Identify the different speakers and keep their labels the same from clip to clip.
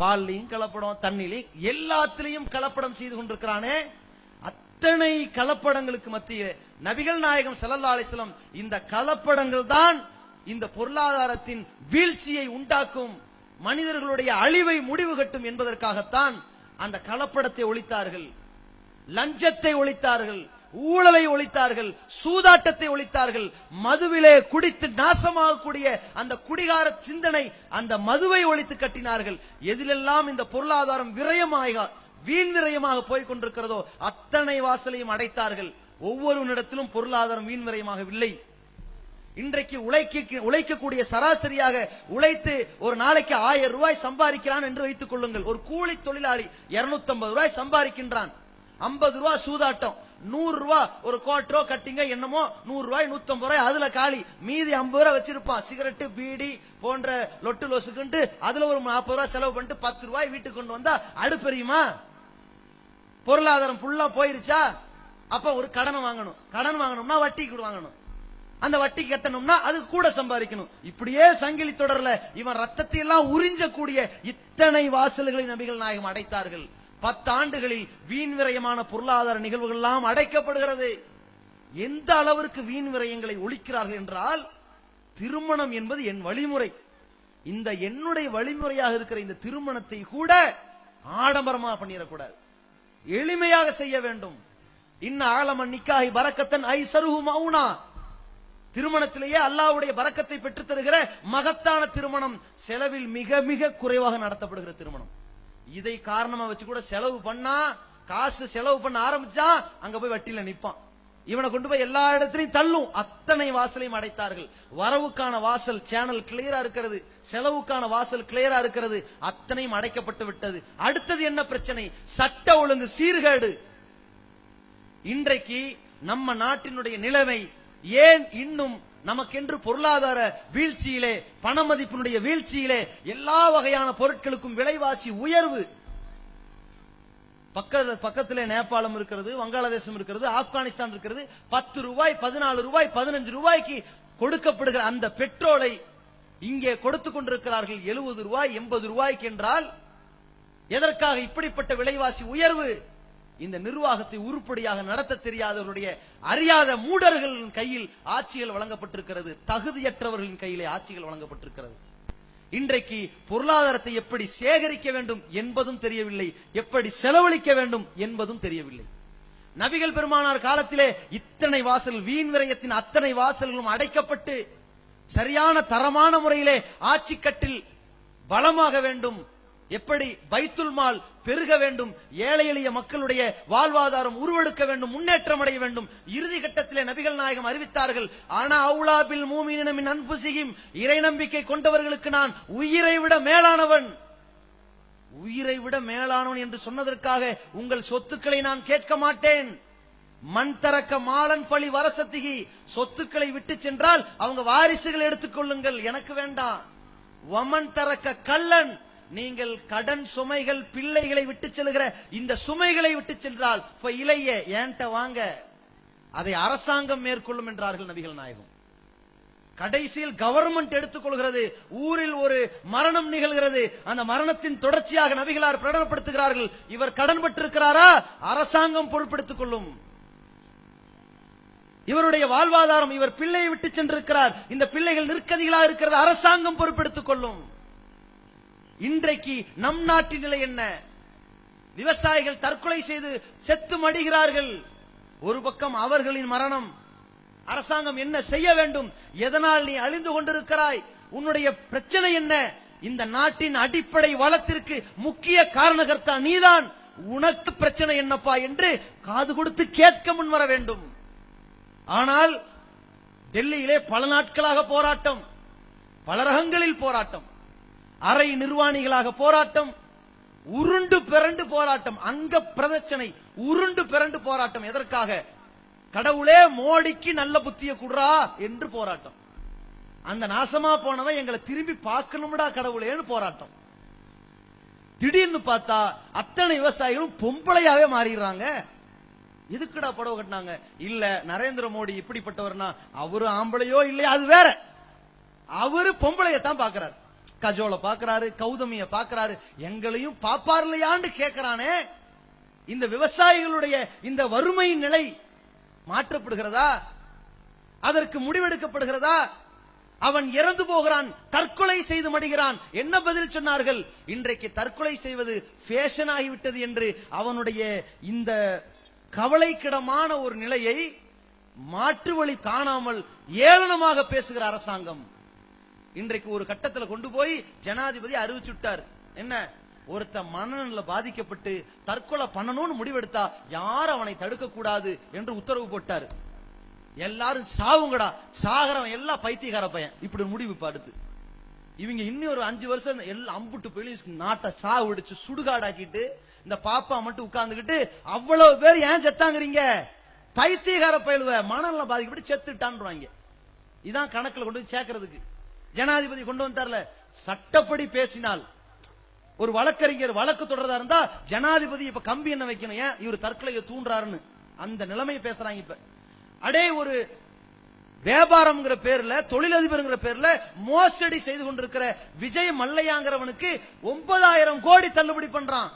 Speaker 1: பால்லையும் கலப்படம், தண்ணிலையும் எல்லாத்திலையும் கலப்படம் செய்து கொண்டிருக்கிறானே. அத்தனை கலப்படங்களுக்கு மத்தியிலே நபிகள் நாயகம் ஸல்லல்லாஹு அலைஹி வஸல்லம் இந்த கலப்படங்கள் தான் இந்த பொருளாதாரத்தின் வீழ்ச்சியை உண்டாக்கும், மனிதர்களுடைய அழிவை முடிவு கட்டும் என்பதற்காகத்தான் அந்த கலப்படத்தை ஒழித்தார்கள், லஞ்சத்தை ஒழித்தார்கள், ஊழலை ஒழித்தார்கள், சூதாட்டத்தை ஒழித்தார்கள், மதுவிலே குடித்து நாசமாகக்கூடிய அந்த குடிகார சிந்தனை, அந்த மதுவை ஒழித்து கட்டினார்கள். எதிலெல்லாம் இந்த பொருளாதாரம் வீண் விரயமாக போய்க் கொண்டிருக்கிறதோ அத்தனை வாசலையும் அடைத்தார்கள். ஒவ்வொருவரிடத்திலும் பொருளாதாரம் வீண் விரயமாகவில்லை. இன்றைக்கு உழைக்கக்கூடிய சராசரியாக உழைத்து ஒரு நாளைக்கு 1000 ரூபாய் சம்பாதிக்கிறான் என்று வைத்துக் கொள்ளுங்கள். ஒரு கூலி தொழிலாளி 250 ரூபாய் சம்பாதிக்கின்றான். 50 ரூபாய் சூதாட்டம், 100 ரூபாய் ஒரு கோட்டரோ கட்டிங்க என்னமோ 100 ரூபாய் 150 ரூபாய் அதுல காலி, மீதி 50 ரூபாய் வச்சிருப்பான். சிகரெட்டு பீடி போன்ற லொட்டு லொசுக்குன்ட்டு அதுல ஒரு 40 ரூபாய் செலவு பண்ணிட்டு 10 ரூபாய் வீட்டுக்கு கொண்டு வந்தா அடுப்பெரியுமா? பொருளாதாரம் ஃபுல்லா போயிருச்சா? அப்ப ஒரு கடன் வாங்கணும், கடன் வாங்கணும்னா வட்டிக்கு வாங்கணும், அந்த வட்டி கட்டணும்னா அது கூட சம்பாதிக்கணும். இப்படியே சங்கிலி தொடர்ல இவன் ரத்தத்தை எல்லாம் உறிஞ்சக்கூடிய இத்தனை வாசல்களை நபிகள் நாயகம் அடைத்தார்கள். 10 ஆண்டுகளில் வீண் விரயமான பொருளாதார நிகழ்வுகள் எல்லாம் அடைக்கப்படுகிறது. எந்த அளவிற்கு வீண் விரயங்களை ஒழிக்கிறார்கள் என்றால், திருமணம் என்பது என் வழிமுறை, இந்த என்னுடைய வழிமுறையாக இருக்கிற இந்த திருமணத்தை கூட ஆடம்பரமா பண்ணிடக்கூடாது, எளிமையாக செய்ய வேண்டும். இன்ன ஆலமன் நிக்காஹி பரக்கத்தன் ஐஸருஹு மௌனா, திருமணத்திலேயே அல்லாஹ்வுடைய பரக்கத்தை பெற்றுத் தருகிற மகத்தான திருமணம் செலவில் மிக மிக குறைவாக நடத்தப்படுகிற திருமணம். இதை காரணமா வச்சு கூட செலவு பண்ணா, காசு செலவு பண்ண ஆரம்பிச்சா அங்க போய் வட்டியில நிப்பான், இவனை கொண்டு போய் எல்லா இடத்திலையும் தள்ளும். அத்தனை வாசலையும் அடைத்தார்கள். வரவுக்கான வாசல் சேனல் கிளியரா இருக்கிறது, செலவுக்கான வாசல் கிளியரா இருக்கிறது, அத்தனையும் அடைக்கப்பட்டு விட்டது. அடுத்தது என்ன பிரச்சனை? சட்ட ஒழுங்கு சீர்கேடு. இன்றைக்கு நம்ம நாட்டினுடைய நிலைமை ஏன் இன்னும் நமக்கென்று பொருளாதார வீழ்ச்சியிலே, பண மதிப்பினுடைய வீழ்ச்சியிலே, எல்லா வகையான பொருட்களுக்கும் விலைவாசி உயர்வு. பக்கத்திலே நேபாளம் இருக்கிறது, வங்காளதேசம் இருக்கிறது, ஆப்கானிஸ்தான் இருக்கிறது. 10 ரூபாய் 14 ரூபாய் 15 ரூபாய்க்கு கொடுக்கப்படுகிற அந்த பெட்ரோலை இங்கே கொடுத்துக் கொண்டிருக்கிறார்கள் 70 ரூபாய் 80 ரூபாய்க்கு என்றால் எதற்காக இப்படிப்பட்ட விலைவாசி உயர்வு? இந்த நிர்வாகத்தை உருப்படியாக நடத்த தெரியாதவருடைய அறியாத மூடர்களின் கையில் ஆட்சிகள் வழங்கப்பட்டிருக்கிறது, தகுதியற்றவர்களின் கையிலே ஆட்சிகள் வழங்கப்பட்டிருக்கிறது. இன்றைக்கு பொருளாதாரத்தை எப்படி சேகரிக்க வேண்டும் என்பதும் தெரியவில்லை, எப்படி செலவழிக்க வேண்டும் என்பதும் தெரியவில்லை. நபிகள் பெருமானார் காலத்திலே இத்தனை வாசல், வீண் விரயத்தின் அத்தனை வாசல்களும் அடைக்கப்பட்டு சரியான தரமான முறையிலே ஆட்சி கட்டில் பலமாக வேண்டும், எப்படி பைத்துல் மால் பெருக வேண்டும், ஏழை எளிய மக்களுடைய வாழ்வாதாரம் உருவெடுக்க வேண்டும், முன்னேற்றம் அடைய வேண்டும். இறுதி கட்டத்திலே நபிகள் நாயகம் அறிவித்தார்கள், ஆனா அவுலா பில் மூமினீன மின் அன்ஃபுஸிஹிம், இறை நம்பிக்கை கொண்டவர்களுக்கு நான் உயிரை விட மேலானவன். உயிரை விட மேலானவன் என்று சொன்னதற்காக உங்கள் சொத்துக்களை நான் கேட்க மாட்டேன். மண் தரக்க மாலன் பழி வரசத்திகி, சொத்துக்களை விட்டு சென்றால் அவங்க வாரிசுகள் எடுத்துக்கொள்ளுங்கள், எனக்கு வேண்டாம். வமன் தரக்க கல்லன், நீங்கள் கடன் சுமைகள் பிள்ளைகளை விட்டு செல்கிற இந்த சுமைகளை விட்டு சென்றால் இளைய ஏன்ட்ட வாங்க, அதை அரசாங்கம் மேற்கொள்ளும் என்றார்கள் நபிகள் நாயகம். கடைசியில் கவர்மெண்ட் எடுத்துக்கொள்கிறது. ஊரில் ஒரு மரணம் நிகழ்கிறது, அந்த மரணத்தின் தொடர்ச்சியாக நபிகளார் பிரகடனப்படுத்துகிறார்கள், இவர் கடன் பட்டிருக்கிறாரா, அரசாங்கம் பொறுப்பெடுத்துக் கொள்ளும். இவருடைய வாழ்வாதாரம், இவர் பிள்ளையை விட்டு சென்றிருக்கிறார், இந்த பிள்ளைகள் நிற்கதிகளாக இருக்கிறது, அரசாங்கம் பொறுப்பெடுத்துக் கொள்ளும். இன்றைக்கு நம் நாட்டின் நிலை என்ன? விவசாயிகள் தற்கொலை செய்து செத்து மடிகிறார்கள். ஒரு பக்கம் அவர்களின் மரணம். அரசாங்கம் என்ன செய்ய வேண்டும்? எதனால் நீ அழிந்து கொண்டிருக்கிறாய்? உன்னுடைய பிரச்சனை என்ன? இந்த நாட்டின் அடிப்படை வளத்திற்கு முக்கிய காரணகர்த்தா நீதான், உனக்கு பிரச்சனை என்னப்பா என்று காது கொடுத்து கேட்க முன் வர வேண்டும். ஆனால் டெல்லியிலே பல நாட்களாக போராட்டம், பல ரகங்களில் போராட்டம், அரை நிர்வாணிகளாக போராட்டம், உருண்டு பிறண்டு போராட்டம், அங்க பிரதட்சணை, உருண்டு பிறண்டு போராட்டம். எதற்காக? கடவுளே மோடிக்கு நல்ல புத்திய குடுறா என்று போராட்டம். அந்த நாசமா போனவன் எங்களை திரும்பி பார்க்கணும்டா கடவுளேன்னு போராட்டம். திடீர்னு பார்த்தா அத்தனை விவசாயிகளும் பொம்பளையாவே மாறிடுறாங்க. எதுக்குடா புடவை கட்டினாங்க? இல்ல நரேந்திர மோடி இப்படிப்பட்டவர்னா அவரு ஆம்பளையோ இல்லையா அது வேற, அவரு பொம்பளையத்தான் பாக்குறாரு. கஜோல பாக்குறாரு, கௌதமிய பாக்குறாரு, எங்களையும் பாப்பார் இல்லையான்னு கேட்கிறானே. இந்த விவசாயிகளுடைய இந்த வறுமை நிலை மாற்றப்படுகிறதா? அதற்கு முடிவெடுக்கப்படுகிறதா? அவன் இறந்து போகிறான், தற்கொலை செய்து மடிகிறான். என்ன பதில் சொன்னார்கள்? இன்றைக்கு தற்கொலை செய்வது ஃபேஷன் ஆகிவிட்டது என்று அவனுடைய இந்த கவலைக்கிடமான ஒரு நிலையை மாற்று வழி காணாமல் ஏளனமாக பேசுகிற அரசாங்கம் இன்றைக்கு ஒரு கட்டத்தில் கொண்டு போய் ஜனாதிபதி அறிவிச்சுட்டார். என்ன? ஒருத்த மனநல பாதிக்கப்பட்டு தற்கொலை பண்ணணும்னு முடிவெடுத்தா யார் அவனை தடுக்க கூடாது என்று உத்தரவு போட்டார். எல்லாரும் சாவுங்கடா, சாகரவன் எல்லாம் பைத்தியக்கார பையன், இப்படி முடிவு பாடுது. இவங்க இன்னும் ஒரு 5 வருஷம் எல்லாம் அம்புட்டு போய் நாட்டை சாவு அடிச்சு சுடுகாடாக்கிட்டு இந்த பாப்பா மட்டும் உட்கார்ந்துகிட்டு அவ்வளவு பேர் ஏன் செத்தாங்கிறீங்க? பைத்தியக்கார பயிலுவ மனநல பாதிக்கப்பட்டு செத்துட்டான்றாங்க. இதான் கணக்குல கொண்டு போய் சேர்க்கறதுக்கு ஜனாதிபதி கொண்டு வந்துட்டார்ல. சட்டப்படி பேசினால் ஒரு வழக்கறிஞர் வழக்கு தொடர்றதா இருந்தா ஜனாதிபதி இப்ப கம்பி என்ன வைக்கணும், ஏன் இவர் தற்கொலையை தூண்டுறாருன்னு அந்த நிலைமையை பேசுறாங்க. இப்ப அடே ஒரு வியாபாரம்ங்கிற பேர்ல, தொழிலதிபர் பேர்ல மோசடி செய்து கொண்டிருக்கிற விஜய் மல்லையாங்கிறவனுக்கு 9,000 கோடி தள்ளுபடி பண்றான்.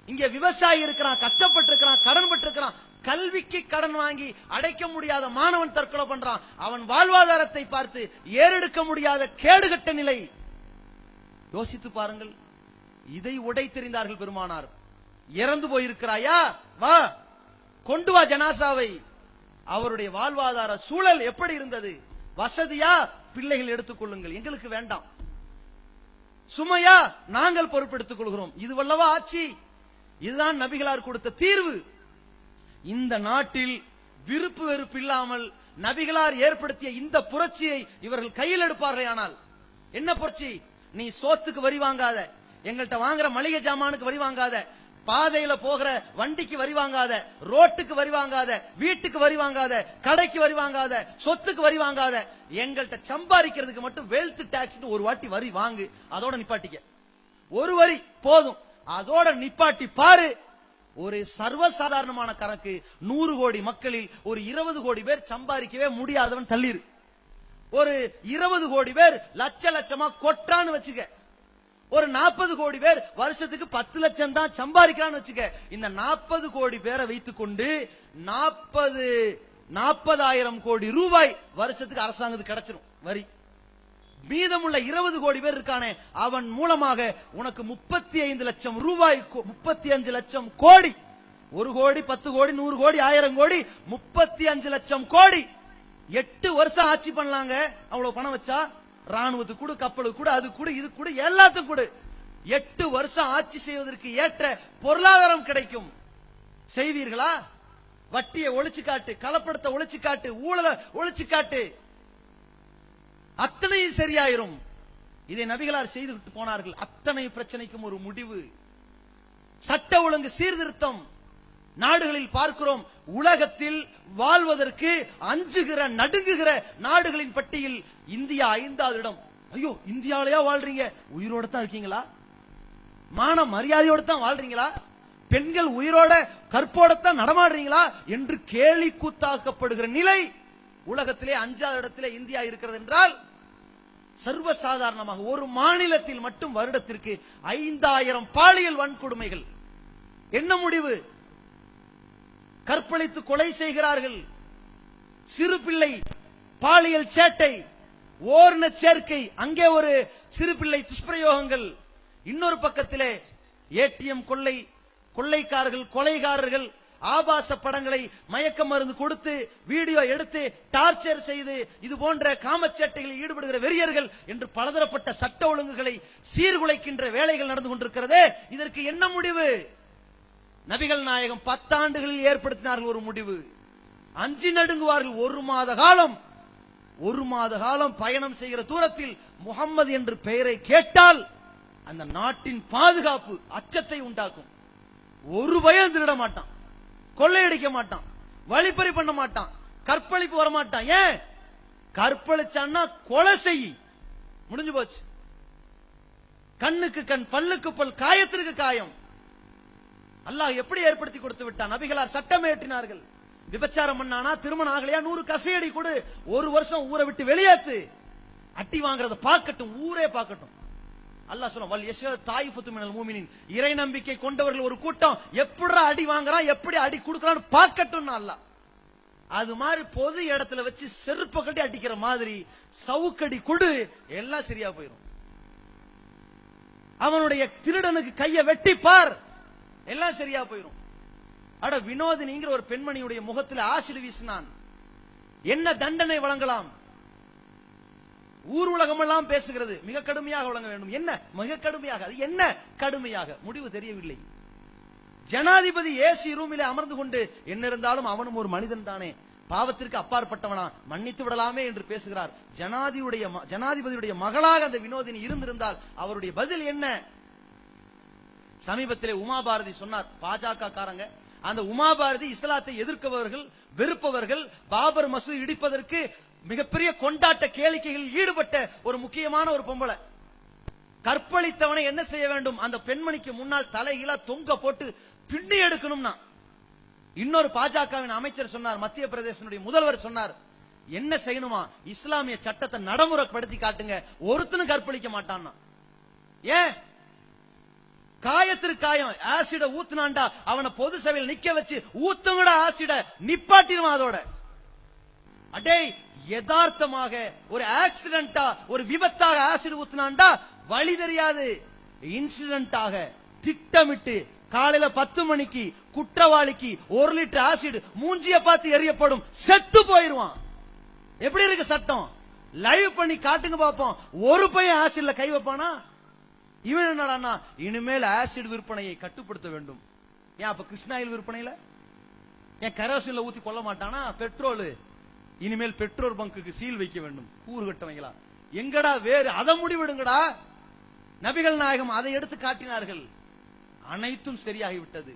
Speaker 1: இங்க விவசாயி இருக்கிறான், கஷ்டப்பட்டு இருக்கிறான், கடன் பட்டு இருக்கிறான், கல்விக்கு கடன் வாங்கி அடைக்க முடியாத மாணவன் தற்கொலை பண்றான். அவன் வாழ்வாதாரத்தை பார்த்து ஏறெடுக்க முடியாத கேடுகட்ட நிலை. யோசித்து பாருங்கள். இதை உடை தெரிந்தார்கள் பெருமானார். இறந்து போயிருக்கிறாயா, வா கொண்டு வா ஜனாசாவை. அவருடைய வாழ்வாதார சூழல் எப்படி இருந்தது? வசதியா? பிள்ளைகள் எடுத்துக் கொள்ளுங்கள், எங்களுக்கு வேண்டாம். சுமையா? நாங்கள் பொறுப்பெடுத்துக் கொள்கிறோம். இதுவல்லவா ஆட்சி? இதுதான் நபிகளார் கொடுத்த தீர்வு. இந்த நாட்டில் விருப்பு வெறுப்பு இல்லாமல் நபிகளார் ஏற்படுத்திய இந்த புரட்சியை இவர்கள் கையில் எடுப்பார்கள். ஆனால் என்ன புரட்சி? நீ சோத்துக்கு வரி வாங்காத, எங்கள்கிட்ட வாங்குற மளிகை ஜாமானுக்கு வரி வாங்காத, பாதையில போகிற வண்டிக்கு வரி வாங்காத, ரோட்டுக்கு வரி வாங்காத, வீட்டுக்கு வரி வாங்காத, கடைக்கு வரி வாங்காத, சொத்துக்கு வரி வாங்காத, எங்கள்கிட்ட சம்பாதிக்கிறதுக்கு மட்டும் வெல்த் டாக்ஸ் ஒரு வாட்டி வரி வாங்கு, அதோட நிப்பாட்டிக்க. ஒரு வரி போதும், அதோட நிப்பாட்டி பாரு. ஒரு சர்வசாதாரணமான கணக்கு, 100 கோடி மக்களில் ஒரு 20 கோடி பேர் சம்பாதிக்கவே முடியாதவன் தள்ளிரு. ஒரு 20 கோடி பேர் லட்ச லட்சமா கொட்டான்னு வச்சுக்க. ஒரு 40 கோடி பேர் வருஷத்துக்கு 10 லட்சம் தான் சம்பாதிக்கிறான்னு வச்சுக்க. இந்த 40 கோடி பேரை வைத்துக் கொண்டு 40,000 கோடி ரூபாய் வருஷத்துக்கு அரசாங்கத்துக்கு கிடைச்சிரும் வரி. மீதமுள்ள 20 கோடி பேர் இருக்கானே, அவன் மூலமாக உனக்கு 35 லட்சம் ரூபாய், 35 லட்சம் கோடி, 1 கோடி 10 கோடி 100 கோடி 1000 கோடி 35 லட்சம் கோடி. 8 வருஷம் ஆட்சி பண்ணலாங்க. அவ்வளவு பணம் வச்சா ராணுவத்துக்கு கூட, கப்பலுக்கு கூட, அது கூட இது கூட எல்லாத்துக்கும் கூட 8 வருஷம் ஆட்சி செய்வதற்கு ஏற்ற பொருளாதாரம் கிடைக்கும். செய்வீர்களா? வட்டியை ஒழிச்சு காட்டு, கலப்படத்தை ஒழிச்சு காட்டு, ஊழலை ஒழிச்சு காட்டு, அத்தனையும் சரியாயிரும். இதை நபிகளார் செய்து போனார்கள். அத்தனை பிரச்சனைக்கும் ஒரு முடிவு. சட்ட ஒழுங்கு சீர்திருத்தம். நாடுகளில் பார்க்கிறோம், உலகத்தில் வாழ்வதற்கு அஞ்சுகிற நடுங்குகிற நாடுகளின் பட்டியல் இந்தியா 5வது இடம். ஐயோ, இந்தியாவிலேயா வாழ்றீங்க? உயிரோட தான் இருக்கீங்களா? மான மரியாதையோட தான் வாழ்றீங்களா? பெண்கள் உயிரோட கற்போடத்தான் நடமாடுறீங்களா என்று கேலி கூத்தாக்கப்படுகிற நிலை உலகத்திலே 5வது இடத்திலே இந்தியா இருக்கிறது என்றால், சர்வசாதாரணமாக ஒரு மாநிலத்தில் மட்டும் வருடத்திற்கு 5000 பாலியல் வன்கொடுமைகள். என்ன முடிவு? கற்பழித்து கொலை செய்கிறார்கள். சிறு பிள்ளை பாலியல் சேட்டை, ஓர்ண சேர்க்கை, அங்கே ஒரு சிறு பிள்ளை துஷ்பிரயோகங்கள். இன்னொரு பக்கத்திலே ஏடிஎம் கொள்ளை, கொள்ளைக்காரர்கள், கொலைகாரர்கள் ஆபாச படங்களை மயக்க மருந்து கொடுத்து வீடியோ எடுத்து டார்ச்சர் செய்து இது போன்ற காமச்சேட்டைகளில் ஈடுபடுகிற வெறியர்கள் என்று பலதரப்பட்ட சட்ட ஒழுங்குகளை சீர்குலைக்கின்ற வேலைகள் நடந்து கொண்டிருக்கிறதே. இதற்கு என்ன முடிவு? நபிகள் நாயகம் 10 ஆண்டுகளில் ஏற்படுத்தினார்கள் ஒரு முடிவு. அஞ்சி நடுங்குவார்கள். 1 மாத காலம் பயணம் செய்கிற தூரத்தில் முகம்மது என்று பெயரை கேட்டால் அந்த நாட்டின் பாதுகாப்பு அச்சத்தை உண்டாக்கும். ஒரு பயம் திருட மாட்டான், கொள்ளையடிக்க மாட்டான், வழிப்பறி பண்ண மாட்டான், கற்பழிப்பு வர மாட்டான். ஏன்? கற்பழிச்சான்னா கொலை செய்ய முடிஞ்சு போச்சு. கண்ணுக்கு கண், பல்லுக்கு பல், காயத்திற்கு காயம். அல்லாஹ் எப்படி ஏற்படுத்தி கொடுத்து விட்டான்? நபிகளார் சட்டம் ஏற்றினார்கள். விபச்சாரம் பண்ணானா, திருமணம் ஆகலையா, 100 கசையடி கொடு, 1 வருஷம் ஊரை விட்டு வெளியேத்து, அட்டி வாங்குறத பார்க்கட்டும், ஊரே பார்க்கட்டும். அல்லாஹ் சொல்ல வல் யஷஹது தாயிஃபத்து மினல் முஃமினீன், இறை நம்பிக்கை கொண்டவர்கள் ஒரு கூட்டம் எப்படி அடி வாங்குறான், எப்படி அடி கொடுக்கறான்னு பார்க்கட்டும் அல்லாஹ். அது மாதிரி பொது இடத்துல வச்சு செருப்பு கட்டி அடிக்கிற மாதிரி சவுக்கடி கொடு, எல்லாம் சரியா போயிடும். அவனுடைய திருடனுக்கு கைய வெட்டி பார், எல்லாம் சரியா போயிடும். அட வினோதினிங்கிற ஒரு பெண்மணியுடைய முகத்தில் ஆசிட் வீசினான், என்ன தண்டனை வழங்கலாம்? ஊர் உலகம் எல்லாம் பேசுகிறது, மிக கடுமையாக வழங்க வேண்டும். என்ன மிக கடுமையாக? அது என்ன கடுமையாக? முடிவு தெரியவில்லை. ஜனாதிபதி ஏசி ரூமிலே அமர்ந்து கொண்டு என்ன இருந்தாலும் அவனும் ஒரு மனிதன் தானே, பாவத்திற்கு அப்பாற்பட்டவனா, மன்னித்து விடலாமே என்று பேசுகிறார். ஜனாதிபதியுடைய மகளாக அந்த வினோதினி இருந்திருந்தால் அவருடைய பதில் என்ன? சமீபத்திலே உமா பாரதி சொன்னார், பாஜக காரங்க அந்த உமா பாரதி இஸ்லாத்தை எதிர்ப்பவர்கள், வெறுப்பவர்கள், பாபர் மசூதி இடிப்பதற்கு மிகப்பெரிய கொண்டாட்ட கேளிக்கைகளில் ஈடுபட்ட ஒரு முக்கியமான ஒரு பொம்பளை. கற்பழித்தவனை என்ன செய்ய வேண்டும்? அந்த பெண்மணிக்கு முன்னால் தலைகீழா தொங்க போட்டு பின்னி எடுக்கணும்னா. இன்னொரு பாஜகவின் அமைச்சர் சொன்னார், மத்திய பிரதேசனுடைய முதல்வர் சொன்னார், என்ன செய்யணுமா? இஸ்லாமிய சட்டத்தை நடைமுறைப்படுத்தி காட்டுங்க, ஒருத்தனும் கற்பழிக்க மாட்டான். ஏன்? காயத்திற்கு காயம், ஆசிட ஊத்துனாண்டா அவனை பொது சபையில் நிக்க வச்சு ஊத்துங்கடா ஆசிட நிப்பாட்டிடுவான். அதோட அடே யதார்த்தமாக ஒரு ஆக்சிடென்டா, ஒரு விபத்தாக ஆசிட் ஊத்துனாண்டா வழி தெரியாது. இன்சிடென்டாக திட்டமிட்டு காலையில 10 மணிக்கு குற்றவாளிக்கு 1 லிட்டர் ஆசிட் மூஞ்சிய பார்த்து எரியப்படும், செத்து போயிருவான். எப்படி இருக்கு சட்டம்? லைவ் பண்ணி காட்டுங்க பாப்போம். ஒரு பையன் ஆசிட்ல கை வைப்பானா? இவன் என்னடா, இனிமேல் ஆசிட் விற்பனையை கட்டுப்படுத்த வேண்டும். ஏன் அப்ப கிருஷ்ணாயில் விற்பனையில ஏன் கரோசின்ல ஊத்தி கொள்ள மாட்டானா? பெட்ரோல், இனிமேல் பெட்ரோல் பங்குக்கு சீல் வைக்க வேண்டும். கூறு கட்டவங்களா எங்கடா வேறு? அதை முடிவெடுங்கடா. நபிகள் நாயகம் அதை எடுத்து காட்டினார்கள். அனைத்தும் சரியாகிவிட்டது.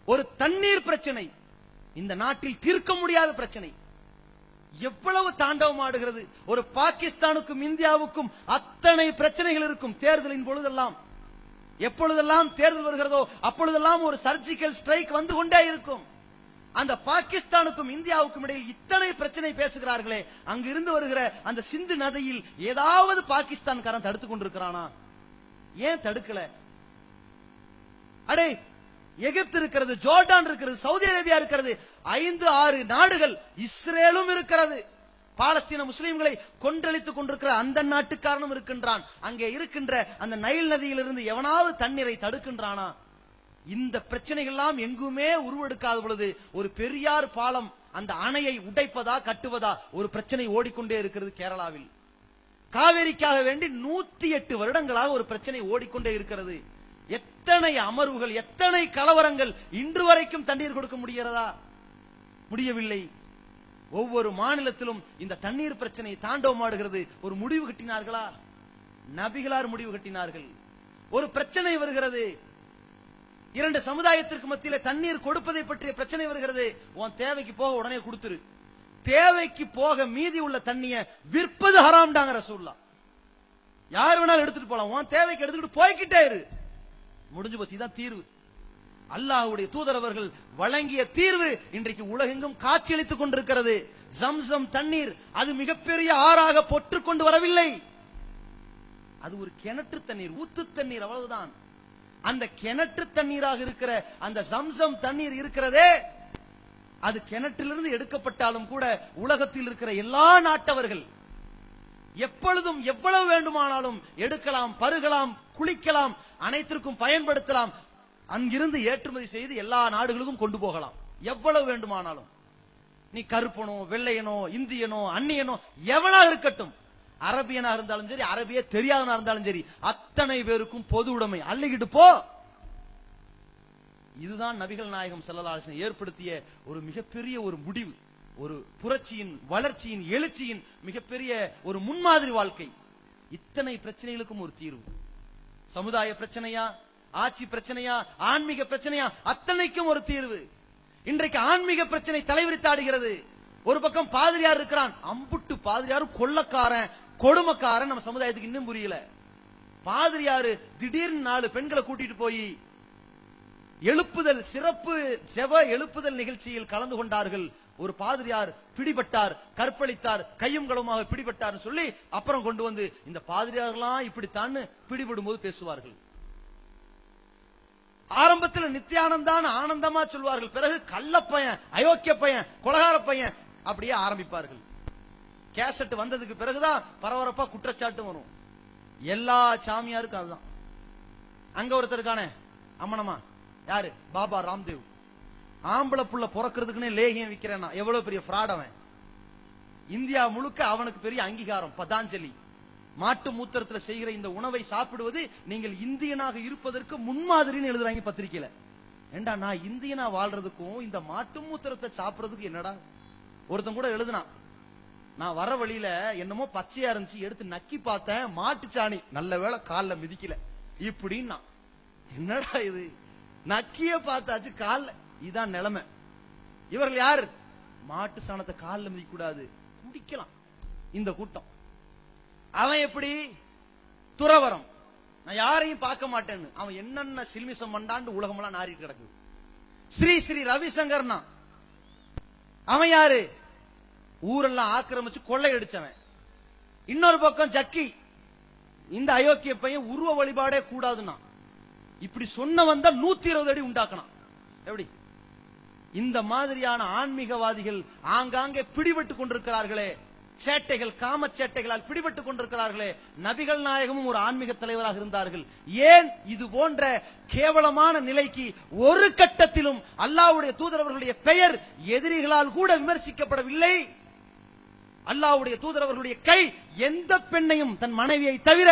Speaker 1: ஒரு தண்ணீர் பிரச்சனை இந்த நாட்டில் தீர்க்க முடியாத பிரச்சனை. எவ்வளவு தாண்டவம் ஆடுகிறது. ஒரு பாகிஸ்தானுக்கும் இந்தியாவுக்கும் அத்தனை பிரச்சனைகள் இருக்கும். தேர்தலின் பொழுதெல்லாம், எப்பொழுதெல்லாம் தேர்தல் வருகிறதோ அப்பொழுதெல்லாம் ஒரு சர்ஜிக்கல் ஸ்ட்ரைக் வந்து கொண்டே இருக்கும். அந்த பாகிஸ்தானுக்கும் இந்தியாவுக்கும் இடையில் இத்தனை பிரச்சனை பேசுகிறார்களே, அங்கிருந்து வருகிற அந்த சிந்து நதியில் ஏதாவது பாகிஸ்தான்காரன் தடுத்துக் கொண்டிருக்கிறானா? ஏன் தடுக்கல? அடே, எகிப்து இருக்கிறது, ஜோர்டான் இருக்கிறது, சவுதி அரேபியா இருக்கிறது, 5-6 நாடுகள், இஸ்ரேலும் இருக்கிறது. பாலஸ்தீன முஸ்லிம்களை கொன்றளித்துக் கொண்டிருக்கிற அந்த நாட்டுக்காரனும் இருக்கின்றான். அங்கே இருக்கின்ற அந்த நைல் நதியிலிருந்து எவனாவது தண்ணீரை தடுக்கின்றானா? இந்த பிரச்சனைகள் எல்லாம் எங்குமே உருவெடுக்காத பொழுது ஒரு பெரியார் பாலம், அந்த அணையை உடைப்பதா கட்டுவதா ஒரு பிரச்சனை ஓடிக்கொண்டே இருக்கிறது கேரளாவில். காவேரிக்காக வேண்டி 108 வருடங்களாக ஒரு பிரச்சனை ஓடிக்கொண்டே இருக்கிறது. எத்தனை அமர்வுகள், எத்தனை கலவரங்கள், இன்று வரைக்கும் தண்ணீர் கொடுக்க முடிகிறதா? முடியவில்லை. ஒவ்வொரு மாநிலத்திலும் இந்த தண்ணீர் பிரச்சனை தாண்டவமாடுகிறது. ஒரு முடிவு கட்டினார்களா? நபிகளார் முடிவு கட்டினார்கள். ஒரு பிரச்சனை வருகிறது, 2 சமுதாயத்திற்கு மத்தியில தண்ணீர் கொடுப்பதை பற்றிய பிரச்சனை வருகிறது. உன் தேவைக்கு போக உடனே கொடுத்துரு. தேவைக்கு போக மீதி உள்ள தண்ணிய விற்பது ஹராம்டாங்க ரசூலுல்லாஹ். யார் வேணாலும் எடுத்துட்டு போலாம், உன் தேவைக்கு எடுத்துட்டு போய்கிட்டே இரு. முடிஞ்சு போச்சு. இதான் தீர்வு. அல்லாஹ்வுடைய தூதர் அவர்கள் வழங்கிய தீர்வு இன்றைக்கு உலகெங்கும் காட்சியளித்துக் கொண்டிருக்கிறது. ஜம்சம் தண்ணீர் அது மிகப்பெரிய ஆறாக பொற்று கொண்டு வரவில்லை. அது ஒரு கிணற்று தண்ணீர், ஊத்து தண்ணீர், அவ்வளவுதான். அந்த கிணற்று தண்ணீராக இருக்கிற அந்த ஜம்சம் தண்ணீர் இருக்கிறதே, அது கிணற்றிலிருந்து எடுக்கப்பட்டாலும் கூட உலகத்தில் இருக்கிற எல்லா நாட்டவர்கள் எப்பொழுதும் எவ்வளவு வேண்டுமானாலும் எடுக்கலாம், பருகலாம், குளிக்கலாம், அனைத்திற்கும் பயன்படுத்தலாம். அங்கிருந்து ஏற்றுமதி செய்து எல்லா நாடுகளுக்கும் கொண்டு போகலாம், எவ்வளவு வேண்டுமானாலும். நீ கருப்பனோ, வெள்ளையனோ, இந்தியனோ, அந்நியனோ எவனா இருக்கட்டும், அரபியனா இருந்தாலும் சரி, அரபிய தெரியாதவனா இருந்தாலும் சரி, அத்தனை பேருக்கும் பொது உடைமை, அள்ளிக்கிட்டு போ. இதுதான் நபிகள் நாயகம் ஸல்லல்லாஹு அலைஹி வஸல்லம் ஏற்படுத்திய ஒரு மிகப்பெரிய ஒரு முடிவு, ஒரு புரட்சியின், வளர்ச்சியின், எழுச்சியின் மிகப்பெரிய ஒரு முன்மாதிரி வாழ்க்கை. இத்தனை பிரச்சனைகளுக்கும் ஒரு தீர்வு. சமுதாய பிரச்சனையா, ஆட்சி பிரச்சனையா, ஆன்மீக பிரச்சனையா, அத்தனைக்கும் ஒரு தீர்வு. இன்றைக்கு ஆன்மீக பிரச்சனை தலைவிரித்தாடுகிறது. ஒரு பக்கம் பாதிரியார் இருக்கிறான், அம்புட்டு பாதிரியாரும் கொள்ளக்காரன், கொடுமைக்காரன். நம்ம சமுதாயத்துக்கு இன்னும் புரியல. பாதிரியாரு திடீர்னு 4 பெண்களை கூட்டிட்டு போய் எழுப்புதல், சிறப்பு ஜெப எழுப்புதல் நிகழ்ச்சியில் கலந்து கொண்டார்கள். ஒரு பாதிரியார் பிடிபட்டார், கற்பழித்தார், கையும் களவுமாக பிடிபட்டார் சொல்லி அப்புறம் கொண்டு வந்து இந்த பாதிரியார்கள்லாம் இப்படித்தான் பிடிபடும் போது பேசுவார்கள். ஆரம்பத்தில் நித்யானந்தான் ஆனந்தமா சொல்வார்கள், பிறகு கள்ள பையன், அயோக்கிய பையன், கொலகார பையன் அப்படியே ஆரம்பிப்பார்கள். கேசட் வந்ததுக்கு பிறகுதான் பரபரப்பா குற்றச்சாட்டு வரும். எல்லா சாமியாருக்கும் அதுதான். அங்க ஒருத்தருக்கான அம்மனமா யாரு, பாபா ராம்தேவ், ஆம்பளை புள்ள பிறக்கிறதுக்குன்னு லேகியம் விக்கிறேன்னா எவ்வளவு பெரிய ஃப்ராட் அவன். இந்தியா முழுக்க அவனுக்கு பெரிய அங்கீகாரம். பதாஞ்சலி மாட்டு மூத்திரத்தில் செய்கிற இந்த உணவை சாப்பிடுவது நீங்கள் இந்தியனாக இருப்பதற்கு முன்மாதிரின்னு எழுதுறாங்க பத்திரிகையில. ஏண்டா நான் இந்தியனா வாழ்றதுக்கும் இந்த மாட்டு மூத்திரத்தை சாப்பிடுறதுக்கு என்னடா. ஒருத்தன் கூட எழுதுனா, நான் வர வழியில என்னமோ பச்சையா இருந்துச்சு, எடுத்து நக்கி பார்த்தேன், மாட்டுச்சாணி, நல்ல வேளை கால்ல மிதிக்கல இப்படின்னா. என்னடா இது, நக்கிய பார்த்தாச்சு கால்ல. இதான் நிலைமை. இவர்கள் யார், மாட்டு சாணத்தை கால்ல மிதிக்க கூடாது, குடிக்கலாம் இந்த கூட்டம். அவன் எப்படி துறவரம், நான் யாரையும் பார்க்க மாட்டேன்னு அவன் என்னென்ன சில்மிசம் பண்ணாண்டு உலகமெல்லாம் நாரிட்டு கிடக்குது. ஸ்ரீ ஸ்ரீ ரவிசங்கர்னா அவன் யாரு, ஊரெல்லாம் ஆக்கிரமிச்சு கொள்ளை அடிச்சவன். இன்னொரு பக்கம் ஜக்கி, இந்த அயோக்கிய பையன் உருவ வழிபாடே கூடாதுன்னா இப்படி சொன்னவன் தான் 120 அடி உண்டாக்கணும். எப்படி இந்த மாதிரியான ஆன்மீகவாதிகள் ஆங்காங்கே பிடிபட்டுக் கொண்டிருக்கிறார்களே, சேட்டைகள், காம சேட்டைகளால் பிடிபட்டுக் கொண்டிருக்கிறார்களே. நபிகள் நாயகமும் ஒரு ஆன்மீக தலைவராக இருந்தார்கள். ஏன் இது போன்ற கேவலமான நிலைக்கு ஒரு கட்டத்திலும் அல்லாஹ்வுடைய தூதரவர்களுடைய பெயர் எதிரிகளால் கூட விமர்சிக்கப்படவில்லை? அல்லாஹ்வுடைய தூதரவர்களுடைய கை எந்த பெண்ணையும், தன் மனைவியை தவிர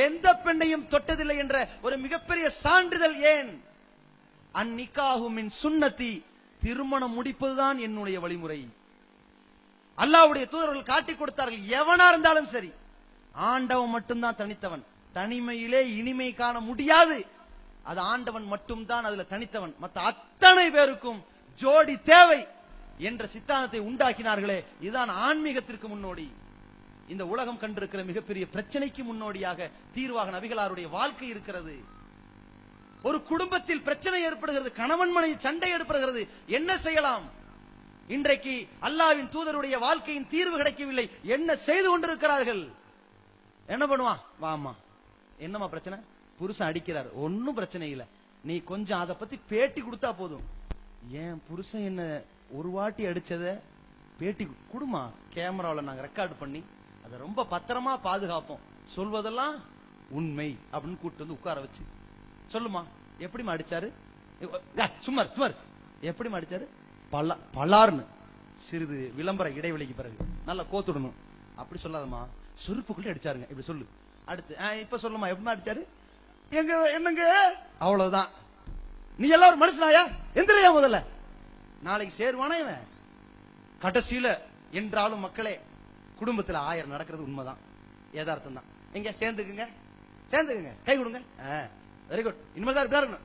Speaker 1: எந்த பெண்ணையும் தொட்டதில்லை என்ற ஒரு மிகப்பெரிய சான்றிதழ். ஏன், அந்நிக்காஹு மின் சுன்னதி, திருமணம் முடிப்பதுதான் என்னுடைய வழிமுறை. அல்லாஹ்வுடைய தூதர்கள் காட்டிக் கொடுத்தார்கள். எவனா இருந்தாலும் சரி, ஆண்டவன் மட்டும்தான் தனித்தவன், தனிமையிலே இனிமை காண முடியாது, அது ஆண்டவன் மட்டும்தான் அதுல தனித்தவன், மற்ற அத்தனை பேருக்கும் ஜோடி தேவை என்ற சித்தாந்தத்தை உண்டாக்கினார்களே. இதுதான் ஆன்மீகத்திற்கு முன்னோடி. இந்த உலகம் கண்டிருக்கிற மிகப்பெரிய பிரச்சனைக்கு முன்னோடியாக, தீர்வாக நபிகளாருடைய வாழ்க்கை இருக்கிறது. ஒரு குடும்பத்தில் பிரச்சனை ஏற்படுகிறது, கணவன் மனைவி சண்டை ஏற்படுகிறது, என்ன செய்யலாம்? இன்றைக்கு அல்லாஹ்வின் தூதருடைய வாழ்க்கையின் தீர்வு கிடைக்கவில்லை. என்ன செய்து கொண்டிருக்கிறார்கள்? என்ன பண்ணுவான், வாமா என்னமா பிரச்சனை, புருஷன் அடிக்கிறார், ஒன்னும் பிரச்சனை இல்லை, நீ கொஞ்சம் அதை பத்தி பேட்டி கொடுத்தா போதும். ஏன் புருஷன் என்ன ஒரு வாட்டி அடிச்சத பேட்டி குடுமா, கேமராவில் நாங்க ரெக்கார்டு பண்ணி அதை ரொம்ப பத்திரமா பாதுகாப்போம், சொல்வதெல்லாம் உண்மை அப்படின்னு கூட்டு வந்து உட்கார வச்சு சொல்லுமா, எப்படிமா அடிச்சாரு, சுமார் சுமார் எப்படிமா அடிச்சாரு, பலார்னு சிறிது விளம்பர இடைவெளிக்கு பிறகு நல்லா கோத்துடணும். அப்படி சொல்லாதமா, செருப்புக்குள்ளே அடிச்சாருங்க இப்படி சொல்லு. அடுத்து இப்ப சொல்லுமா, எப்படிமா அடிச்சாரு, எங்க என்னங்க, அவ்வளவுதான். நீ எல்லாம் ஒரு மனுஷனாயா, எந்திரையா முதல்ல, நாளைக்கு சேருவானா இவன். கடைசியில என்றாலும் மக்களே, குடும்பத்தில் 1000 நடக்கிறது உண்மைதான், யதார்த்தம் தான். எங்க சேர்ந்துக்குங்க, சேர்ந்துக்குங்க, கை கொடுங்க, வெரி குட், இனிமேல் தான் இருக்கணும்,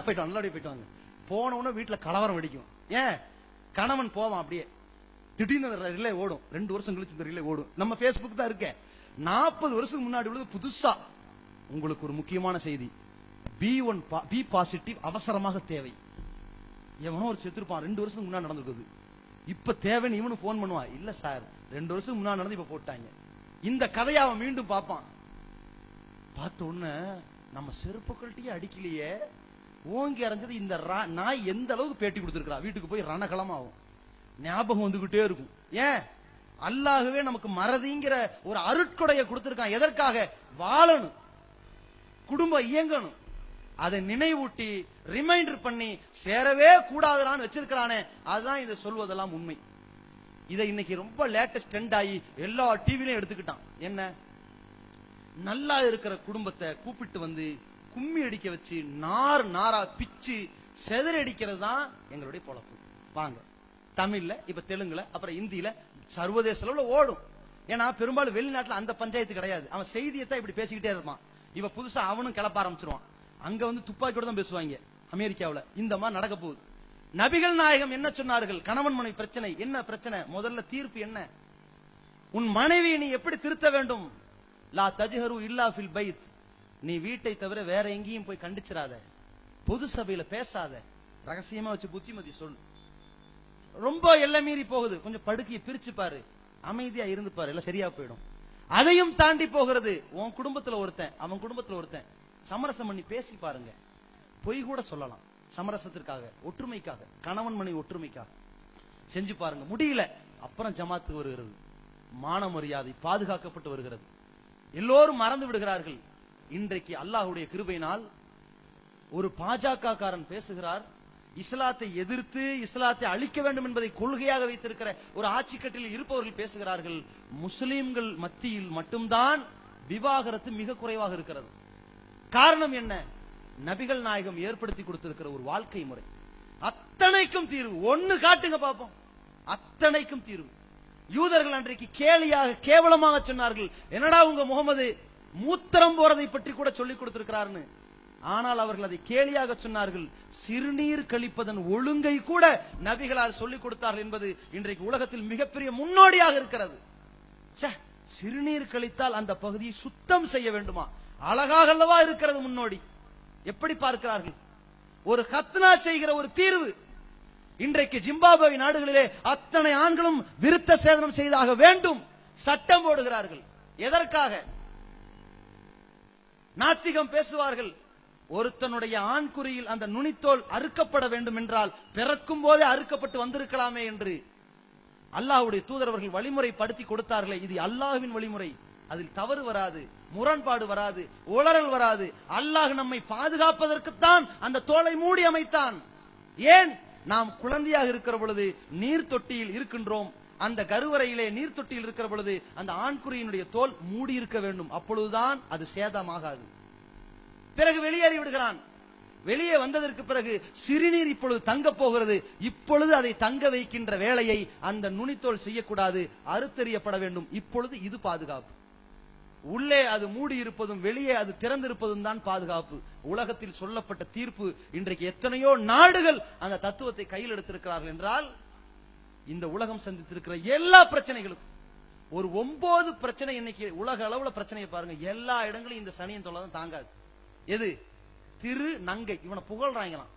Speaker 1: போயிட்டு வாங்க, நல்லபடியா போயிட்டு வாங்க. போன உடனே வீட்டுல கலவரம் வெடிக்கும். ஏன், கணவன் போவான் அப்படியே, திடீர்னு ரிலே ஓடும், 2 வருஷம் கழிச்சு இந்த ரிலே ஓடும். நம்ம பேஸ்புக் தான் இருக்க, 40 வருஷத்துக்கு முன்னாடி உள்ளது புதுசா. உங்களுக்கு ஒரு முக்கியமான செய்தி, பி பாசிட்டிவ் அவசரமாக தேவை. எவனோ ஒரு செத்துருப்பான், 2 வருஷத்துக்கு முன்னாடி நடந்திருக்குது, இப்ப தேவைன்னு இவனு போன் பண்ணுவான். இல்ல சார், 2 வருஷத்துக்கு முன்னாடி நடந்து இப்ப போட்டாங்க. இந்த கதையை அவன் மீண்டும் பார்ப்பான். பார்த்த உடனே நம்ம செருப்புக்கள்கிட்டயே அடிக்கலையே, ஓங்கி அரைஞ்சது இந்த நாய் எந்த அளவுக்கு பேட்டி கொடுத்திருக்கா, வீட்டுக்கு போய் ரணகளமா ஆகும், ஞாபகம் வந்துகிட்டே இருக்கும். ஏன், அல்லாஹ்வே நமக்கு மறதிங்கிற ஒரு அருட்கொடையை கொடுத்திருக்கான். எதற்காக, வாழணும், குடும்பம் இயங்கணும், அதை நினைவூட்டி ரிமைண்டர் பண்ணி சேரவே கூடாதுன்னு வச்சிருக்கிறானே, அதுதான் இதை சொல்வதெல்லாம் உண்மை. இதை இன்னைக்கு ரொம்ப லேட்டஸ்ட் ட்ரெண்ட் ஆகி எல்லா டிவிலையும் எடுத்துக்கிட்டான். என்ன, நல்லா இருக்கிற குடும்பத்தை கூப்பிட்டு வந்து கும்மி அடிக்க வச்சு நார் நாரா பிச்சு செதறடிக்கிறது தான் எங்களுடைய பொழப்பு. வாங்க, தமிழ்ல, இப்ப தெலுங்குல, அப்புறம் இந்தியில, சர்வதேச அளவுல ஓடும். ஏன்னா பெரும்பாலும் வெளிநாட்டுல அந்த பஞ்சாயத்து கிடையாது. அவன் செய்தியை தான் இப்படி பேசிக்கிட்டே இருப்பான். இவ புதுசா அவனும் கிளப்ப ஆரம்பிச்சிருவான். அங்க வந்து துப்பாக்கியோட தான் பேசுவாங்க. அமெரிக்காவில் இந்த மாதிரி நடக்க போகுது. நபிகள் நாயகம் என்ன சொன்னார்கள், கணவன் மனைவி பிரச்சனை என்ன பிரச்சனை, முதல்ல தீர்ப்பு என்ன, உன் மனைவியை நீ எப்படி திருத்த வேண்டும், லா தஜ்ஹரு இல்லா ஃபில் பைத், நீ வீட்டை தவிர வேற எங்கேயும் போய் கண்டிச்சிராத, பொது சபையில பேசாத, ரகசியமா வச்சு புத்திமதி சொல். ரொம்ப எல்லை மீறி போகுது, கொஞ்சம் படுக்கையை பிரிச்சு பாரு, அமைதியா இருந்து பாரு, எல்லாம் சரியா போயிடும். அதையும் தாண்டி போகிறது, உன் குடும்பத்துல ஒருத்தன் அவன் குடும்பத்துல ஒருத்தன், சமரசம் பண்ணி பேசி பாருங்க. பொய் கூட சொல்லலாம் சமரசத்திற்காக, ஒற்றுமைக்காக, கணவன் மனைவி ஒற்றுமைக்காக செஞ்சு பாருங்க. முடியல, அப்புறம் ஜமாத்து வருகிறது, மான மரியாதை பாதுகாக்கப்பட்டு வருகிறது. எல்லோரும் மறந்து விடுகிறார்கள். இன்றைக்கு அல்லாஹ்வுடைய கிருபையினால் ஒரு பாஜக காரன் பேசுகிறார், இஸ்லாத்தை எதிர்த்து இஸ்லாத்தை அழிக்க வேண்டும் என்பதை கொள்கையாக வைத்திருக்கிற ஒரு ஆட்சி கட்டில் இருப்பவர்கள் பேசுகிறார்கள், முஸ்லிம்கள் மத்தியில் மட்டும்தான் விவாகரத்து மிக குறைவாக இருக்கிறது. காரணம் என்ன? நபிகள் நாயகம் ஏற்படுத்தி கொடுத்திருக்கிற ஒரு வாழ்க்கை முறை. அத்தனைக்கும் தீர்வு ஒண்ணு காட்டுங்க பாப்போம். அத்தனைக்கும் தீர்வு. யூதர்கள் அன்றைக்கு கேலியாக கேவலமாக சொன்னார்கள், என்னடா உங்க முகமது மூத்திரம் போறதை பற்றி கூட சொல்லிக் கொடுத்திருக்கிறார்னு. ஆனால் அவர்கள் அதை கேலியாக சொன்னார்கள். சிறுநீர் கழிப்பதன் ஒழுங்கை கூட நபிகளார் சொல்லிக் கொடுத்தார்கள் என்பது இன்றைக்கு உலகத்தில் மிகப்பெரிய முன்னோடியாக இருக்கிறது. சிறுநீர் கழித்தால் அந்த பகுதியை சுத்தம் செய்ய வேண்டுமா? அழகாக அல்லவா இருக்கிறது முன்னோடி. எப்படி பார்க்கிறார்கள்? ஒரு கத்னா செய்கிற ஒரு தீர்வு. இன்றைக்கு ஜிம்பாப்வே நாடுகளிலே அத்தனை ஆண்களும் விருத்த சேதனம் செய்தாக வேண்டும் சட்டம் போடுகிறார்கள். எதற்காக? நாத்திகம் பேசுவார்கள், ஒருத்தனுடைய ஆண்குறியில் அந்த நுனித்தோல் அறுக்கப்பட வேண்டும் என்றால் பிறக்கும் போதே அறுக்கப்பட்டு வந்திருக்கலாமே என்று அல்லாஹ்வுடைய தூதர் அவர்கள் வழிமுறை படுத்தி கொடுத்தார்களே, இது அல்லாஹ்வின் வழிமுறை, அதில் தவறு வராது, முரண்பாடு வராது, உளறல் வராது. அல்லாஹ் நம்மை பாதுகாப்பதற்குத்தான் அந்த தோலை மூடி அமைத்தான். ஏன்? நாம் குழந்தையாக இருக்கிற பொழுது நீர் தொட்டியில் இருக்கின்றோம், அந்த கருவறையிலே நீர் தொட்டியில் இருக்கிற பொழுது அந்த ஆண்குறியினுடைய தோல் மூடி இருக்க வேண்டும், அப்பொழுதுதான் அது சேதமாகாது. பிறகு வெளியேறி விடுகிறான். வெளியே வந்ததற்கு பிறகு சிறுநீர் இப்பொழுது தங்க போகிறது, இப்பொழுது அதை தங்க வைக்கின்ற வேலையை அந்த நுனித்தோல் செய்யக்கூடாது, அறுத்தெறியப்பட வேண்டும். இப்பொழுது இது பாதுகாப்பு. உள்ளே அது மூடி இருப்பதும் வெளியே அது திறந்திருப்பதும் தான் பாதுகாப்பு. உலகத்தில் சொல்லப்பட்ட தீர்ப்பு. இன்றைக்கு எத்தனையோ நாடுகள் அந்த தத்துவத்தை கையில் எடுத்திருக்கிறார்கள் என்றால், இந்த உலகம் சந்தித்திருக்கிற எல்லா பிரச்சனைகளுக்கும் ஒரு 9 பிரச்சனை இன்னைக்கு உலக அளவுல பிரச்சனையை பாருங்க, எல்லா இடங்களும் இந்த சனியின் தொல்லை தான் தாங்காது. எது? திரு நங்கை. இவனை புகழ்றாங்களாம்,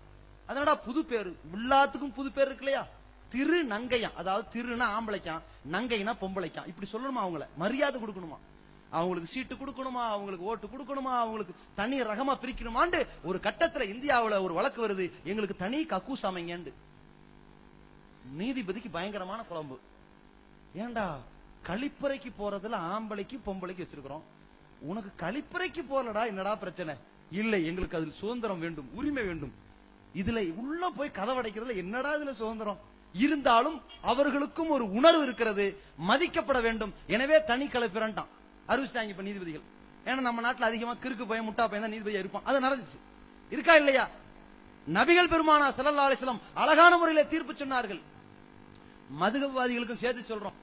Speaker 1: அதனடா புது பேரு, எல்லாத்துக்கும் புது பேர் இருக்கு இல்லையா? திரு நங்கையா, அதாவது திருனா ஆம்பளைக்கான், நங்கைனா பொம்பளைக்கான். இப்படி சொல்லணுமா? அவங்கள மரியாதை கொடுக்கணுமா? அவங்களுக்கு சீட்டு கொடுக்கணுமா? அவங்களுக்கு ஓட்டு கொடுக்கணுமா? அவங்களுக்கு தனி ரகமா பிரிக்கணுமாண்டு ஒரு கட்டத்துல இந்தியாவுல ஒரு வழக்கு வருது, எங்களுக்கு தனி கக்கூஸ் அமைங்கன்னு. நீதிபதிக்கு பயங்கரமான குழம்பு. ஏண்டா கழிப்பறைக்கு போறதுல ஆம்பளைக்கு பொம்பளைக்கு வச்சிருக்கிறோம், உனக்கு கழிப்பறைக்கு போறடா, என்னடா பிரச்சனை? இல்லை, எங்களுக்கு அதில் சுதந்திரம் வேண்டும், உரிமை வேண்டும். இதுல உள்ள போய் கதவடைக்கிறதுல என்னடா இதுல சுதந்திரம்? இருந்தாலும் அவர்களுக்கும் ஒரு உணர்வு இருக்கிறது, மதிக்கப்பட வேண்டும். எனவே தனி கழிப்பறைன்ட்டான் அறிவிச்சிட்டாங்க இப்ப நீதிபதிகள். ஏன்னா நம்ம நாட்டுல அதிகமா கிறுக்கு பையன் முட்டா பையன் தான் நீதிபதியா இருப்பான். அது நடந்துச்சு, இருக்கா இல்லையா? நபிகள் பெருமானார் ஸல்லல்லாஹு அலைஹி வஸல்லம் அழகான முறையில தீர்ப்பு சொன்னார்கள். மதுகவாதிகளுக்கும் சேர்த்து சொல்றோம்,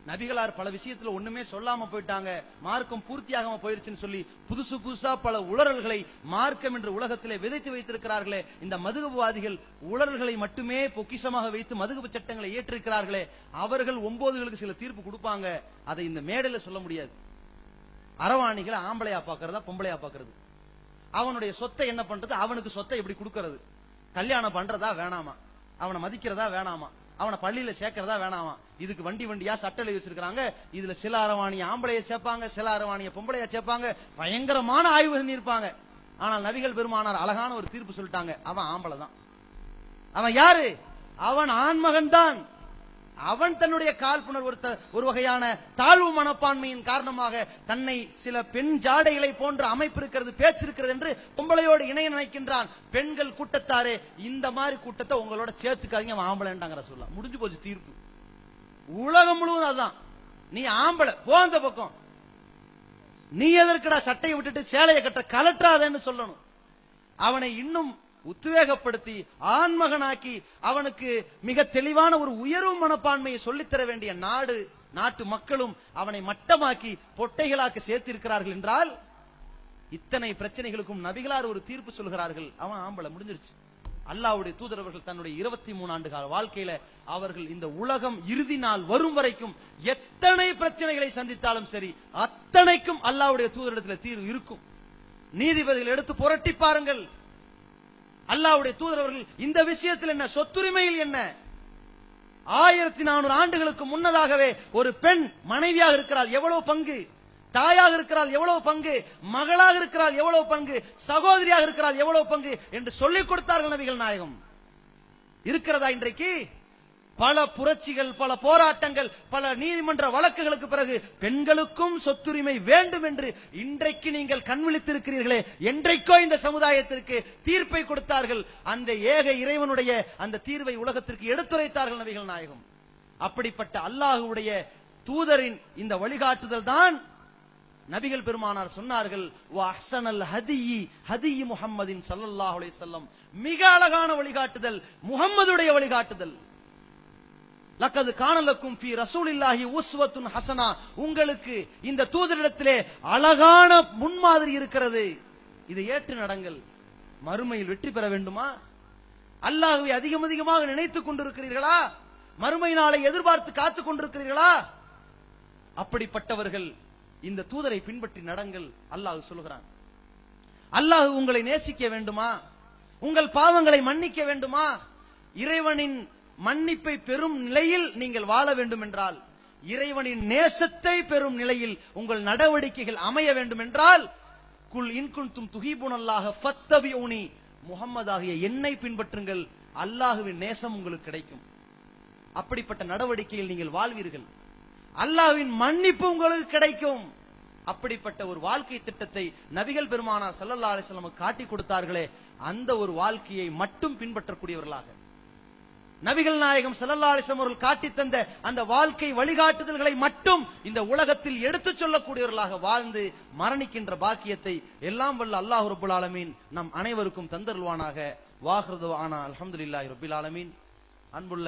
Speaker 1: நபிகளார் பல விஷயத்துல ஒண்ணுமே சொல்லாம போயிட்டாங்க, மார்க்கம் பூர்த்தியாகாம போயிருச்சுன்னு சொல்லி புதுசு புதுசா பல உளறல்களை மார்க்கம் என்ற உலகத்திலே விதைத்து வைத்திருக்கிறார்களே. இந்த மதுகவாதிகள் உளறல்களை மட்டுமே பொக்கிஷமாக வைத்து மதுகப சட்டங்களை ஏற்றிருக்கிறார்களே, அவர்கள் 9களுக்கு சில தீர்ப்பு கொடுப்பாங்க, அதை இந்த மேடையில சொல்ல முடியாது. அரவாணிகளை ஆம்பளையா பாக்குறதா பொம்பளையா பாக்குறது, அவனுடைய சொத்தை என்ன பண்றது, அவனுக்கு சொத்தை எப்படி கொடுக்கறது, கல்யாணம் பண்றதா வேணாமா, அவனை மதிக்கிறதா வேணாமா, அவனை பள்ளியில சேர்க்கிறதா வேணாமா, இதுக்கு வண்டி வண்டியா சட்டளை வச்சிருக்காங்க. இதுல சில அரவாணிய ஆம்பளைய சேர்ப்பாங்க, சில அரவாணிய பொம்பளையா சேர்ப்பாங்க, பயங்கரமான ஆய்வு செஞ்சிருப்பாங்க. ஆனால் நபிகள் பெருமானார் அழகான ஒரு தீர்ப்பு சொல்லிட்டாங்க, அவன் ஆம்பளை தான். அவன் யாரு? அவன் ஆண்மகன் தான். அவன் தன்னுடைய காழ்ப்புணர்வு ஒரு வகையான தாழ்வு மனப்பான்மையின் காரணமாக தன்னை சில பெண் ஜாடைகளை போன்ற அமைப்பு இருக்கிறது, பேச்சு இருக்கிறது என்று பொம்பளையோடு இணைய நினைக்கின்றான். பெண்கள் கூட்டத்தாரே, இந்த மாதிரி கூட்டத்தை உங்களோட சேர்த்துக்காதீங்க, அவன் ஆம்பளைன்ட்டாங்க ரசூலுல்லாஹ். முடிஞ்சு போச்சு தீர்ப்பு. உலகம் முழுவதும் அதுதான். நீ ஆம்பளை போ அந்த பக்கம், நீ எதற்கடா சட்டையை விட்டுட்டு சேலையை கட்ட கலட்டாதன்னு சொல்லணும். அவனை இன்னும் உத்வேகப்படுத்தி ஆண்மகனாக்கி அவனுக்கு மிக தெளிவான ஒரு உயர்வு மனப்பான்மையை சொல்லித்தர வேண்டிய நாட்டு மக்களும் அவனை மட்டமாக்கி பொட்டைகளாக்க சேர்த்திருக்கிறார்கள் என்றால், இத்தனை பிரச்சனைகளுக்கும் நபிகளார் ஒரு தீர்ப்பு சொல்கிறார்கள், அவன் ஆம்பளை, முடிஞ்சிருச்சு. அல்லாஹ்வுடைய தூதர் அவர்கள் தன்னுடைய 23 ஆண்டு கால வாழ்க்கையில அவர்கள் இந்த உலகம் இறுதி நாள் வரும் வரைக்கும் எத்தனை பிரச்சனைகளை சந்தித்தாலும் சரி, அத்தனைக்கும் அல்லாஹ்வுடைய தூதரிடத்தில் தீர்வு இருக்கும். நீதிபதிகள் எடுத்து புரட்டி பாருங்கள், அல்லாஹ்வுடைய தூதர் அவர்கள் இந்த விஷயத்தில் என்ன, சொத்துரிமையில் என்ன, 1400 ஆண்டுகளுக்கு முன்னதாகவே ஒரு பெண் மனைவியாக இருக்கிறாள், எவ்வளவு பங்கு, தாயாக இருக்கிறாள் எவ்வளவு பங்கு, மகளாக இருக்கிறாள் எவ்வளவு பங்கு, சகோதரியாக இருக்கிறாள் எவ்வளவு பங்கு என்று சொல்லிக் கொடுத்தார்கள் நபிகள் நாயகம். இருக்கிறதா இன்றைக்கு? பல புரட்சிகள், பல போராட்டங்கள், பல நீதிமன்ற வழக்குகளுக்கு பிறகு பெண்களுக்கும் சொத்துரிமை வேண்டும் என்று இன்றைக்கு நீங்கள் கண்விழித்திருக்கிறீர்களே, என்றைக்கோ இந்த சமுதாயத்திற்கு தீர்ப்பை கொடுத்தார்கள். அந்த ஏக இறைவனுடைய அந்த தீர்வை உலகத்திற்கு எடுத்துரைத்தார்கள் நபிகள் நாயகம். அப்படிப்பட்ட அல்லாஹ்வுடைய தூதரின் இந்த வழிகாட்டுதல் தான் நபிகள் பெருமானார் சொன்னார்கள், வஹ்ஸனல் ஹதியி ஹதியி முஹம்மதின் ஸல்லல்லாஹு அலைஹி வஸல்லம், மிக அழகான வழிகாட்டுதல் முஹம்மதுடைய வழிகாட்டுதல். லக்கது கானலக்கும் ஃபீ ரசூலில்லாஹி உஸ்வத்துன் ஹஸனா, உங்களுக்கு இந்த தூதரிடத்திலே அழகான முன்மாதிரி இருக்கிறது, இதை ஏற்று நடங்கள். மறுமையில் வெற்றி பெற வேண்டுமா? அல்லாஹ்வை அதிகம் அதிகமாக நினைத்துக் கொண்டிருக்கிறீர்களா? மறுமை நாளை எதிர்பார்த்து காத்துக் கொண்டிருக்கிறீர்களா? அப்படிப்பட்டவர்கள் இந்த தூதரை பின்பற்றி நடங்கள். அல்லாஹ் சொல்கிறான். அல்லாஹ் உங்களை நேசிக்க வேண்டுமா? உங்கள் பாவங்களை மன்னிக்க வேண்டுமா? இறைவனின் மன்னிப்பை பெறும் நிலையில் நீங்கள் வாழ வேண்டும் என்றால், இறைவனின் நேசத்தை பெறும் நிலையில் உங்கள் நடவடிக்கைகள் அமைய வேண்டும் என்றால், குல் இன் குன்தும் துஹிபுனல்லாஹ ஃபத்தபிஊனி, முஹம்மதாகிய என்னை பின்பற்றுங்கள், அல்லாஹ்வின் நேசம் உங்களுக்கு கிடைக்கும். அப்படிப்பட்ட நடவடிக்கையில் நீங்கள் வாழ்வீர்கள், அல்லாஹ்வின் மன்னிப்பு உங்களுக்கு கிடைக்கும். அப்படிப்பட்ட ஒரு வாழ்க்கை திட்டத்தை நபிகள் பெருமானார் ஸல்லல்லாஹு அலைஹி வஸல்லம் காட்டி கொடுத்தார்களே, அந்த ஒரு வாழ்க்கையை மட்டும் பின்பற்றக்கூடியவர்களாக, நபிகள் நாயகம் ஸல்லல்லாஹு அலைஹி வஸல்லம் அவர்கள் காட்டி தந்த அந்த வாழ்க்கை வழிகாட்டுதல்களை மட்டும் இந்த உலகத்தில் எடுத்துச் சொல்லக்கூடியவர்களாக வாழ்ந்து மரணிக்கின்ற பாக்கியத்தை எல்லாம் வல்ல அல்லாஹ் ரப்பல் ஆலமீன் நம் அனைவருக்கும் தந்தருள்வானாக. வாஹிரு தஅவானா அல்ஹம்துலில்லாஹி ரப்பில் ஆலமீன். அன்புள்ள